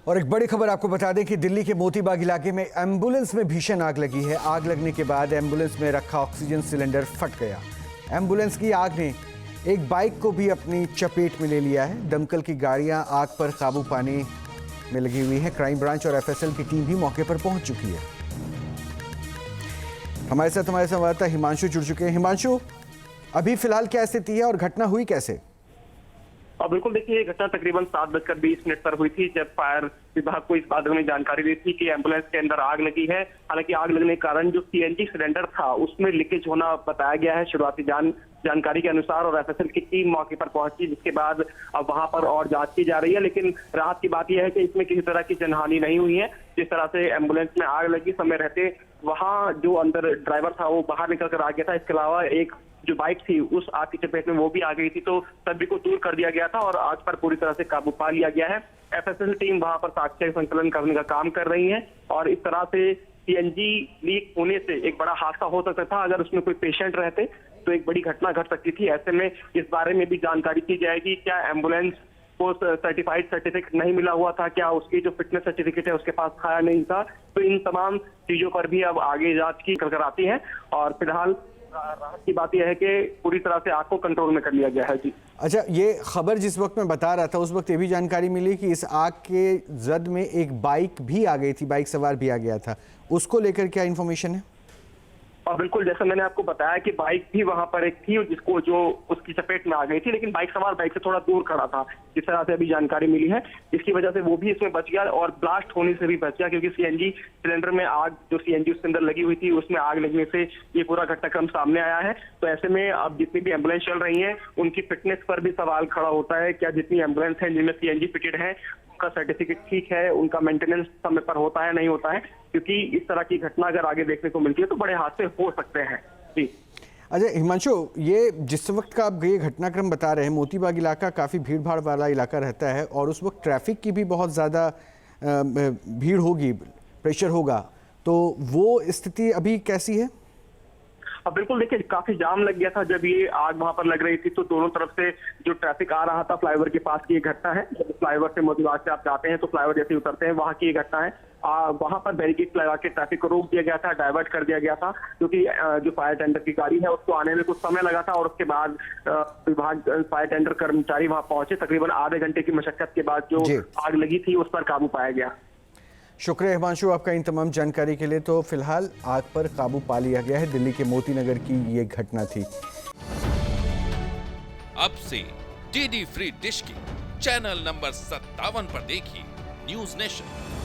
और एक बड़ी खबर आपको बता दें कि दिल्ली के मोतीबाग इलाके में एम्बुलेंस में भीषण आग लगी है। आग लगने के बाद एम्बुलेंस में रखा ऑक्सीजन सिलेंडर फट गया। एम्बुलेंस की आग ने एक बाइक को भी अपनी चपेट में ले लिया है। दमकल की गाड़ियां आग पर काबू पाने में लगी हुई है। क्राइम ब्रांच और एफएसएल की टीम भी मौके पर पहुंच चुकी है। हमारे साथ हमारे संवाददाता हिमांशु जुड़ चुके हैं। हिमांशु, अभी फिलहाल क्या स्थिति है और घटना हुई कैसे? और बिल्कुल देखिए, ये घटना तकरीबन 7:20 पर हुई थी, जब फायर विभाग को इस बात में जानकारी दी थी कि एम्बुलेंस के अंदर आग लगी है। हालांकि आग लगने के कारण जो सीएनजी सिलेंडर था उसमें लीकेज होना बताया गया है शुरुआती जानकारी के अनुसार, और एफएसएल की टीम मौके पर पहुंची, जिसके बाद अब वहां पर और जांच की जा रही है। लेकिन राहत की बात यह है कि इसमें किसी तरह की जनहानि नहीं हुई है। जिस तरह से एम्बुलेंस में आग लगी, समय रहते वहां जो अंदर ड्राइवर था वो बाहर निकल कर आ गया था। इसके अलावा एक जो बाइक थी उस आग की चपेट में वो भी आ गई थी, तो सभी को दूर कर दिया गया था और आग पर पूरी तरह से काबू पा लिया गया है। एफएसएल टीम वहां पर साक्ष्य संकलन करने का काम कर रही है और इस तरह से सीएनजी लीक होने से एक बड़ा हादसा हो सकता था। अगर उसमें कोई पेशेंट रहते तो एक बड़ी घटना घट सकती थी। ऐसे में इस बारे में भी जानकारी की जाएगी। क्या एम्बुलेंस को सर्टिफाइड सर्टिफिकेट नहीं मिला हुआ था, क्या उसकी जो फिटनेस सर्टिफिकेट है उसके पास था नहीं था, तो इन तमाम चीजों पर भी अब आगे जांच की कर आती है। और फिलहाल राहत की बात यह है कि पूरी तरह से आग को कंट्रोल में कर लिया गया है। जी अच्छा, ये खबर जिस वक्त मैं बता रहा था उस वक्त ये भी जानकारी मिली कि इस आग के जद में एक बाइक भी आ गई थी, बाइक सवार भी आ गया था। उसको लेकर क्या इन्फॉर्मेशन है? और बिल्कुल जैसा मैंने आपको बताया कि बाइक भी वहां पर एक थी जिसको जो उसकी चपेट में आ गई थी, लेकिन बाइक सवार बाइक से थोड़ा दूर खड़ा था, जिस तरह से अभी जानकारी मिली है। इसकी वजह से वो भी इसमें बच गया और ब्लास्ट होने से भी बच गया, क्योंकि सीएनजी सिलेंडर में आग, जो सीएनजी उसके अंदर लगी हुई थी, उसमें आग लगने से ये पूरा घटनाक्रम सामने आया है। तो ऐसे में अब जितनी भी एम्बुलेंस चल रही है उनकी फिटनेस पर भी सवाल खड़ा होता है। क्या जितनी एम्बुलेंस है जिनमें सीएनजी फिटेड है उनका सर्टिफिकेट ठीक है, उनका मेंटेनेंस समय पर होता है नहीं होता है, क्योंकि इस तरह की घटना अगर आगे देखने को मिलती है तो बड़े हादसे हो सकते हैं। जी अच्छा हिमांशु, ये जिस वक्त का आप ये घटनाक्रम बता रहे हैं, मोतीबाग इलाका काफ़ी भीड़ भाड़ वाला इलाका रहता है और उस वक्त ट्रैफिक की भी बहुत ज़्यादा भीड़ होगी, प्रेशर होगा, तो वो स्थिति अभी कैसी है? अब बिल्कुल देखिए, काफी जाम लग गया था जब ये आग वहां पर लग रही थी, तो दोनों तरफ से जो ट्रैफिक आ रहा था फ्लाईओवर के पास की ये घटना है। जब फ्लाईओवर से मोतीबाग से आप जाते हैं तो फ्लाईओवर जैसे उतरते हैं वहां की ये घटना है। वहां पर बैरिकेड लगा के ट्रैफिक को रोक दिया गया था, डाइवर्ट कर दिया गया था, क्योंकि जो फायर टेंडर की गाड़ी है उसको आने में कुछ समय लगा था और उसके बाद विभाग फायर टेंडर कर्मचारी वहां पहुंचे। तकरीबन आधे घंटे की मशक्कत के बाद जो आग लगी थी उस पर काबू पाया गया। शुक्रिया हिमांशु आपका इन तमाम जानकारी के लिए। तो फिलहाल आग पर काबू पा लिया गया है। दिल्ली के मोती नगर की ये घटना थी। अब से डीडी फ्री डिश की चैनल नंबर 57 पर देखिए न्यूज नेशन।